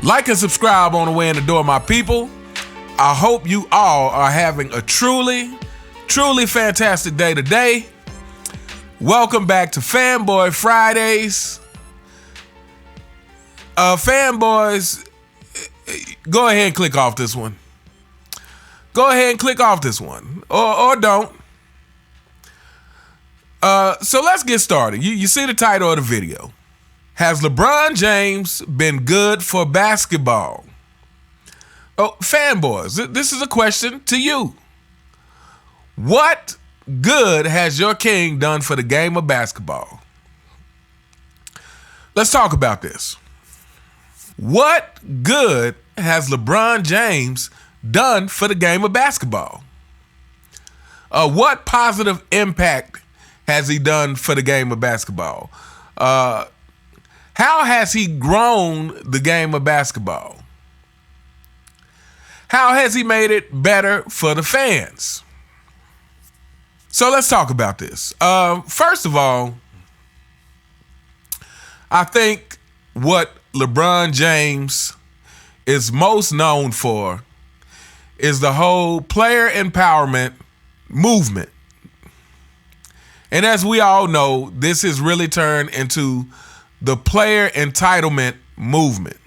Like and subscribe on the way in the door, my people. I hope you all are having a truly fantastic day today. Welcome back to Fanboy Fridays. Fanboys, go ahead and click off this one. Go ahead and click off this one. Or don't. So let's get started. You see the title of the video. Has LeBron James been good for basketball? Oh, fanboys, this is a question to you. What good has your king done for the game of basketball? Let's talk about this. What good has LeBron James done for the game of basketball? What positive impact has he done for the game of basketball? How has he grown the game of basketball? How has he made it better for the fans? So let's talk about this. First of all, I think what LeBron James is most known for is the whole player empowerment movement. And as we all know, this has really turned into the player entitlement movement.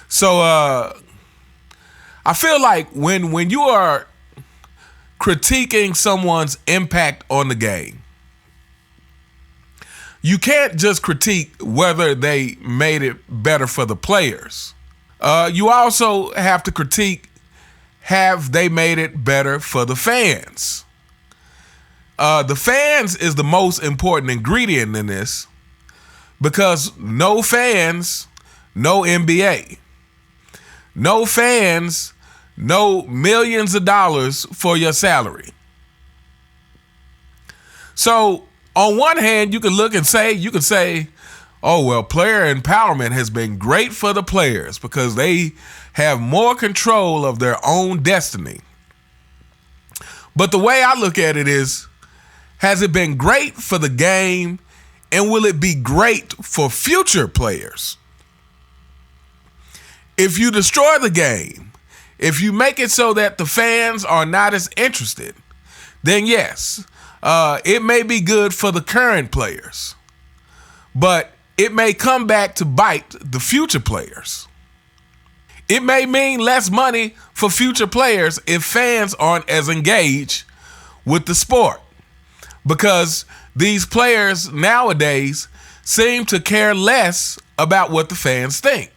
So I feel like when you are critiquing someone's impact on the game, you can't just critique whether they made it better for the players. You also have to critique, have they made it better for the fans? The fans is the most important ingredient in this, because no fans, no NBA. No fans, no millions of dollars for your salary. So on one hand, you can look and say, oh, well, player empowerment has been great for the players because they have more control of their own destiny. But the way I look at it is, has it been great for the game, and will it be great for future players? If you destroy the game, if you make it so that the fans are not as interested, then yes, it may be good for the current players, but it may come back to bite the future players. It may mean less money for future players if fans aren't as engaged with the sport, because these players nowadays seem to care less about what the fans think.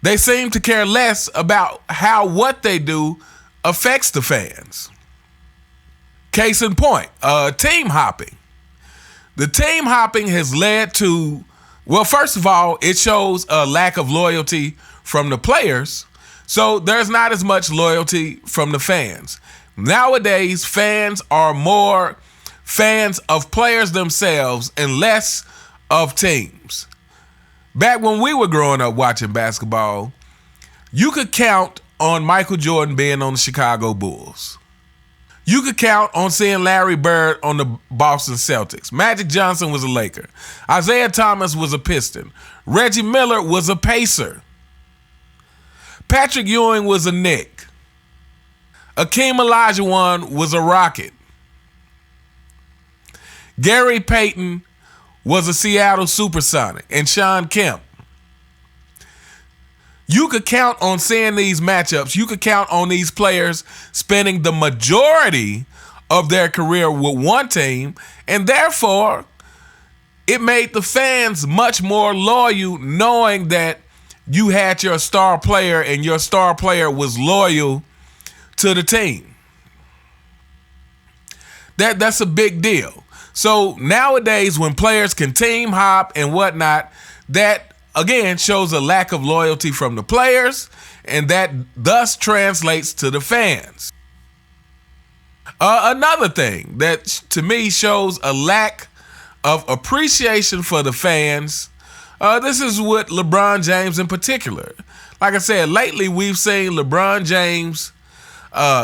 They seem to care less about how what they do affects the fans. Case in point, team hopping. The team hopping has led to, well, first of all, it shows a lack of loyalty from the players, so there's not as much loyalty from the fans. Nowadays, fans are more fans of players themselves and less of teams. Back when we were growing up watching basketball, you could count on Michael Jordan being on the Chicago Bulls. You could count on seeing Larry Bird on the Boston Celtics. Magic Johnson was a Laker. Isaiah Thomas was a Piston. Reggie Miller was a Pacer. Patrick Ewing was a Knick. Akeem Olajuwon was a Rocket. Gary Payton was a Seattle Supersonic, and Sean Kemp. You could count on seeing these matchups. You could count on these players spending the majority of their career with one team, and therefore it made the fans much more loyal, knowing that you had your star player and your star player was loyal to the team. That's a big deal. So nowadays, when players can team hop and whatnot, that again shows a lack of loyalty from the players, and that thus translates to the fans. Another thing that to me shows a lack of appreciation for the fans, this is with LeBron James in particular. Like I said, lately we've seen LeBron James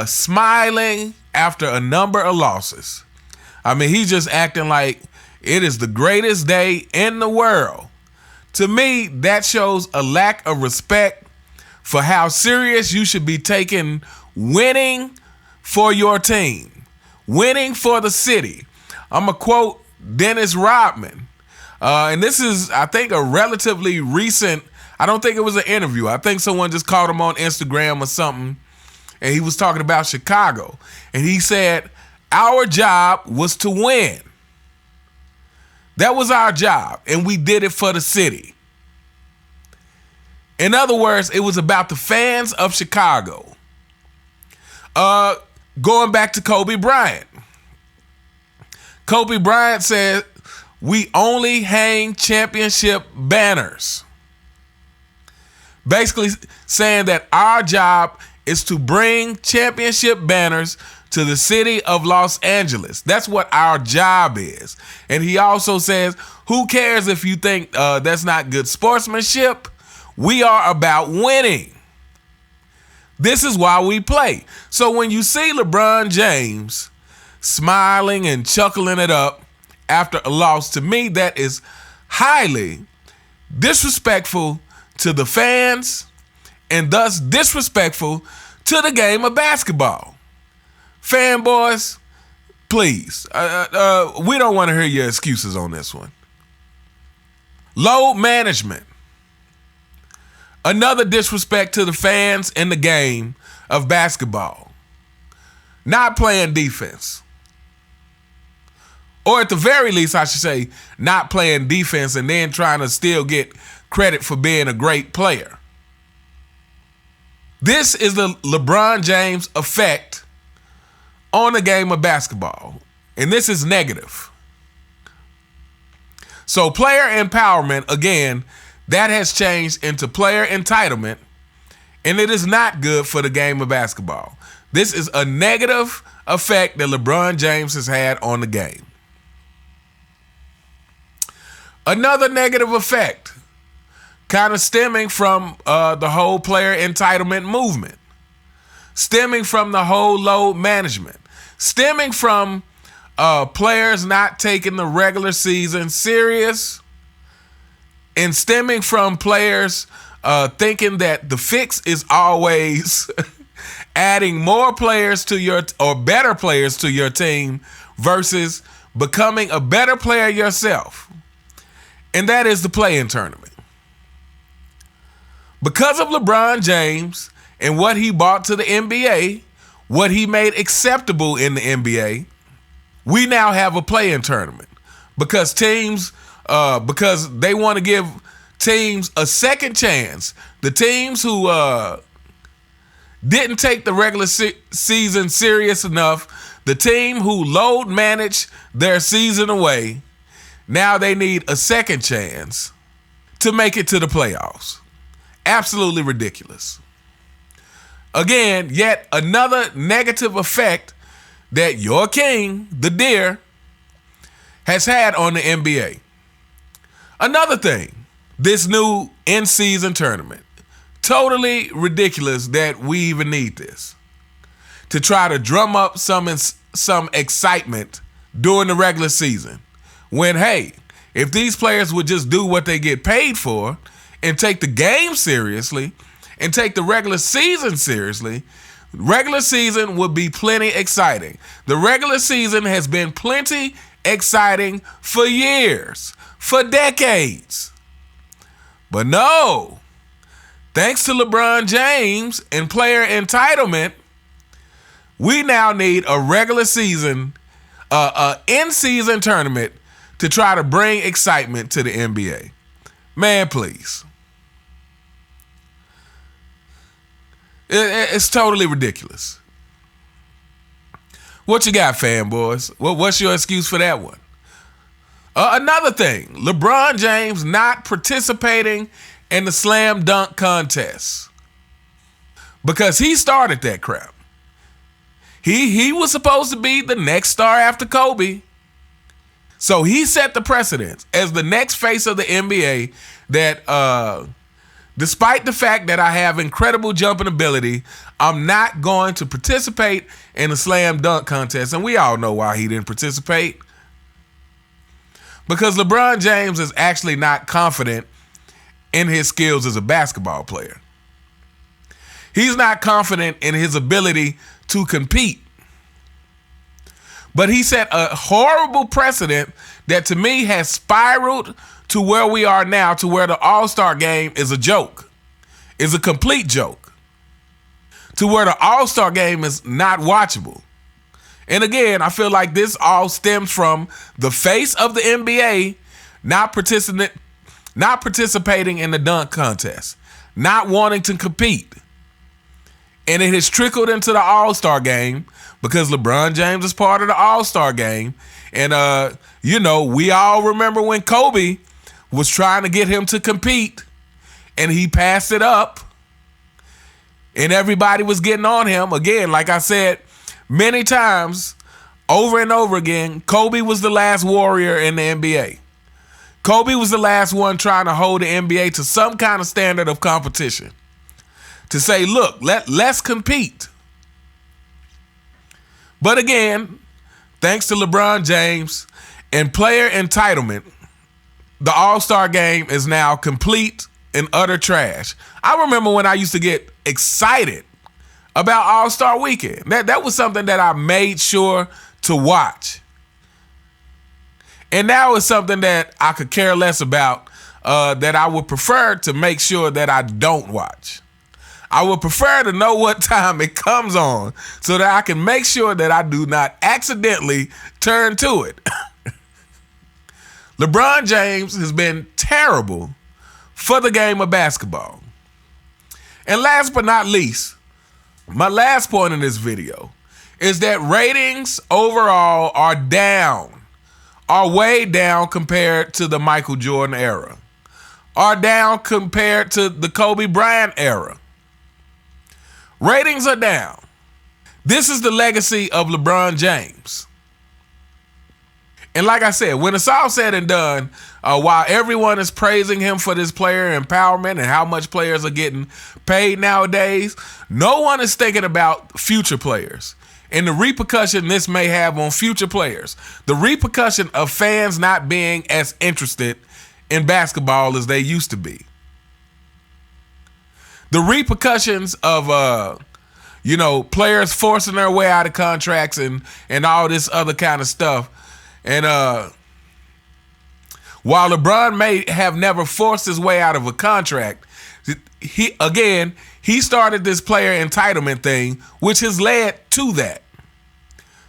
smiling after a number of losses. I mean, he's just acting like it is the greatest day in the world To me, that shows a lack of respect for how serious you should be taking winning for your team, winning for the city. I'm going to quote Dennis Rodman. And this is, I think, a relatively recent, I don't think it was an interview. I think someone just called him on Instagram or something, and he was talking about Chicago. And he said, our job was to win. That was our job, and we did it for the city. In other words, it was about the fans of Chicago. Going back to Kobe Bryant. Kobe Bryant said, we only hang championship banners. Basically saying that our job is to bring championship banners to the city of Los Angeles. That's what our job is. And he also says, who cares if you think that's not good sportsmanship? We are about winning. This is why we play. So when you see LeBron James smiling and chuckling it up after a loss, to me, that is highly disrespectful to the fans and thus disrespectful to the game of basketball. Fanboys, please, we don't want to hear your excuses on this one. Load management. Another disrespect to the fans in the game of basketball. Not playing defense. Or at the very least, I should say, not playing defense and then trying to still get credit for being a great player. This is the LeBron James effect on the game of basketball. And this is negative. So player empowerment, again, that has changed into player entitlement, and it is not good for the game of basketball. This is a negative effect that LeBron James has had on the game. Another negative effect, kind of stemming from the whole player entitlement movement, stemming from the whole load management, stemming from players not taking the regular season serious, and stemming from players thinking that the fix is always adding more players to your, or better players to your team versus becoming a better player yourself. And that is the play-in tournament. Because of LeBron James and what he brought to the NBA, what he made acceptable in the NBA, we now have a play-in tournament because teams, because they want to give teams a second chance. The teams who didn't take the regular season serious enough, the team who load managed their season away, now they need a second chance to make it to the playoffs. Absolutely ridiculous. Again, yet another negative effect that your king, the deer, has had on the NBA. Another thing, this new in-season tournament. Totally ridiculous that we even need this. To try to drum up some excitement during the regular season. When, hey, if these players would just do what they get paid for and take the game seriously and take the regular season seriously, regular season would be plenty exciting. The regular season has been plenty exciting for years, for decades. But no, thanks to LeBron James and player entitlement, we now need a regular season, in-season tournament to try to bring excitement to the NBA. Man, please. It's totally ridiculous. What you got, fanboys? What's your excuse for that one? Another thing, LeBron James not participating in the slam dunk contest because he started that crap. He was supposed to be the next star after Kobe. So he set the precedence as the next face of the NBA that despite the fact that I have incredible jumping ability, I'm not going to participate in the slam dunk contest. And we all know why he didn't participate. Because LeBron James is actually not confident in his skills as a basketball player. He's not confident in his ability to compete. But he set a horrible precedent that to me has spiraled to where we are now, to where the All-Star game is a joke, is a complete joke, to where the All-Star game is not watchable. And again, I feel like this all stems from the face of the NBA not participating in the dunk contest, not wanting to compete. And it has trickled into the All-Star game because LeBron James is part of the All-Star game. And, we all remember when Kobe was trying to get him to compete and he passed it up and everybody was getting on him. Again, like I said many times, over and over again, Kobe was the last warrior in the NBA. Kobe was the last one trying to hold the NBA to some kind of standard of competition. To say, look, let's compete. But again, thanks to LeBron James and player entitlement, the All-Star game is now complete and utter trash. I remember when I used to get excited about All-Star Weekend. That was something that I made sure to watch. And now it's something that I could care less about, that I would prefer to make sure that I don't watch. I would prefer to know what time it comes on so that I can make sure that I do not accidentally turn to it. LeBron James has been terrible for the game of basketball. And last but not least, my last point in this video is that ratings overall are down, are way down compared to the Michael Jordan era, are down compared to the Kobe Bryant era. Ratings are down. This is the legacy of LeBron James. And like I said, when it's all said and done, while everyone is praising him for this player empowerment and how much players are getting paid nowadays, no one is thinking about future players and the repercussion this may have on future players. The repercussion of fans not being as interested in basketball as they used to be. The repercussions of, players forcing their way out of contracts and all this other kind of stuff. And while LeBron may have never forced his way out of a contract, he started this player entitlement thing, which has led to that.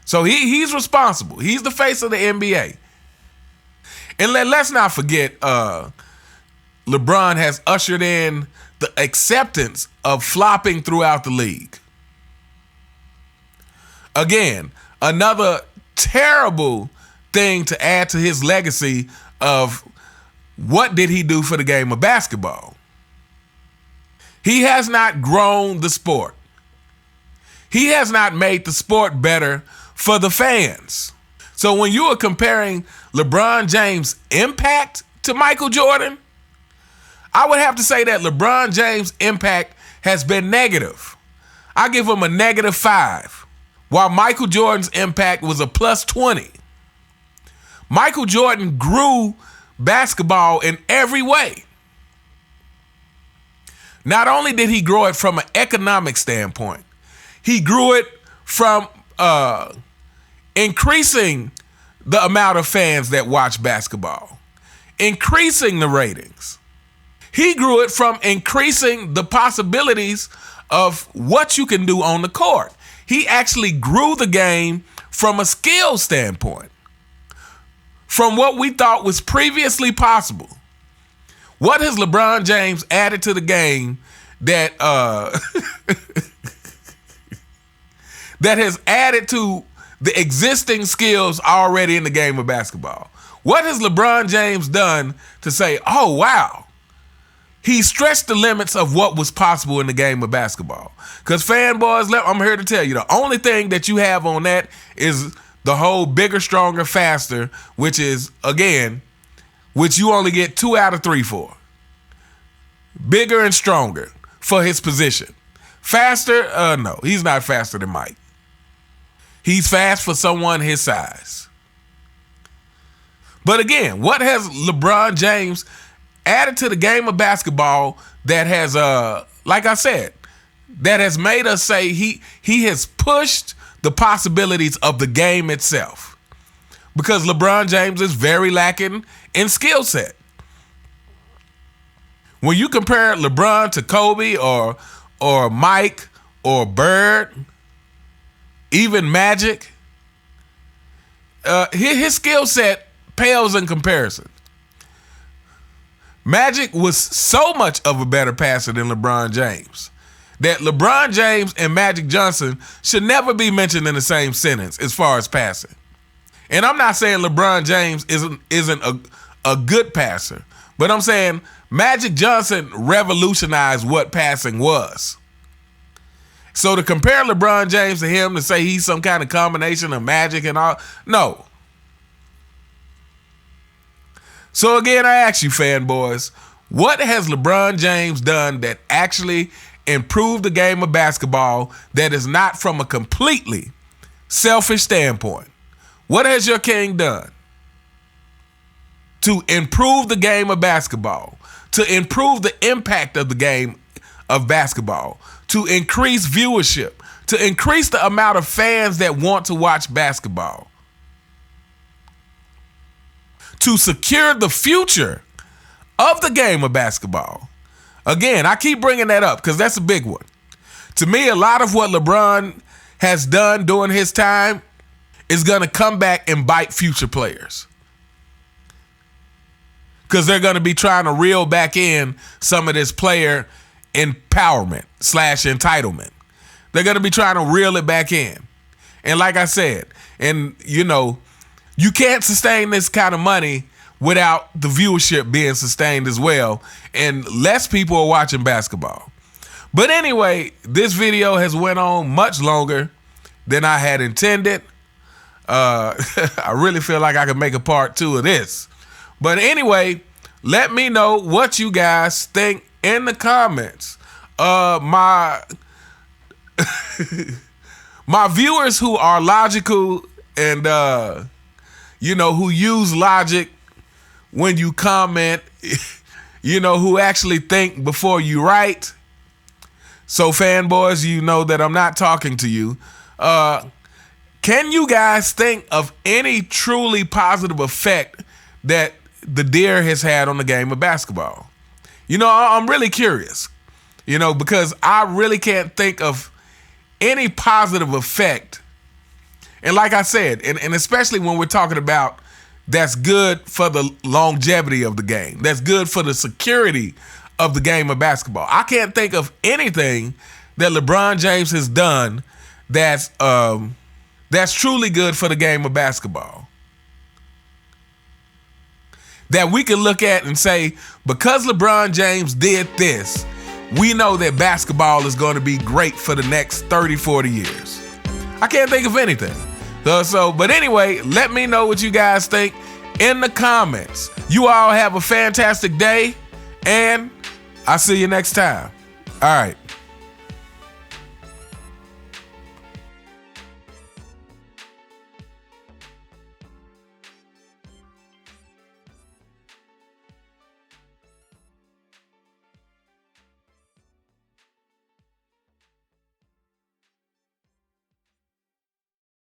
So he's responsible. He's the face of the NBA. And let's not forget, LeBron has ushered in the acceptance of flopping throughout the league. Again, another terrible thing to add to his legacy of what did he do for the game of basketball. He has not grown the sport. He has not made the sport better for the fans. So when you are comparing LeBron James' impact to Michael Jordan, I would have to say that LeBron James' impact has been negative. I give him a -5, while Michael Jordan's impact was a +20. Michael Jordan grew basketball in every way. Not only did he grow it from an economic standpoint, he grew it from increasing the amount of fans that watch basketball, increasing the ratings. He grew it from increasing the possibilities of what you can do on the court. He actually grew the game from a skill standpoint, from what we thought was previously possible. What has LeBron James added to the game that that has added to the existing skills already in the game of basketball? What has LeBron James done to say, oh, wow, he stretched the limits of what was possible in the game of basketball? Because fanboys, I'm here to tell you, the only thing that you have on that is the whole bigger, stronger, faster, which is, again, which you only get 2 out of 3 for. Bigger and stronger for his position. Faster? No, he's not faster than Mike. He's fast for someone his size. But again, what has LeBron James added to the game of basketball that has, like I said, that has made us say he has pushed the possibilities of the game itself. Because LeBron James is very lacking in skill set. When you compare LeBron to Kobe or Mike or Bird, even Magic, his skill set pales in comparison. Magic was so much of a better passer than LeBron James that LeBron James and Magic Johnson should never be mentioned in the same sentence as far as passing. And I'm not saying LeBron James isn't a good passer, but I'm saying Magic Johnson revolutionized what passing was. So to compare LeBron James to him, to say he's some kind of combination of Magic and all, no. So again, I ask you fanboys, what has LeBron James done that actually improved the game of basketball that is not from a completely selfish standpoint? What has your king done to improve the game of basketball, to improve the impact of the game of basketball, to increase viewership, to increase the amount of fans that want to watch basketball, to secure the future of the game of basketball? Again, I keep bringing that up because that's a big one. To me, a lot of what LeBron has done during his time is going to come back and bite future players. Because they're going to be trying to reel back in some of this player empowerment / entitlement. They're going to be trying to reel it back in. And like I said, and you know, you can't sustain this kind of money without the viewership being sustained as well. And less people are watching basketball. But anyway, this video has went on much longer than I had intended. I really feel like I could make a part 2 of this. But anyway, let me know what you guys think in the comments. My viewers who are logical and who use logic when you comment, who actually think before you write. So fanboys, you know that I'm not talking to you. Can you guys think of any truly positive effect that the deer has had on the game of basketball? I'm really curious, because I really can't think of any positive effect. And like I said, and especially when we're talking about that's good for the longevity of the game, that's good for the security of the game of basketball. I can't think of anything that LeBron James has done that's truly good for the game of basketball, that we can look at and say, because LeBron James did this, we know that basketball is going to be great for the next 30, 40 years. I can't think of anything. But anyway, let me know what you guys think in the comments. You all have a fantastic day, and I'll see you next time. All right.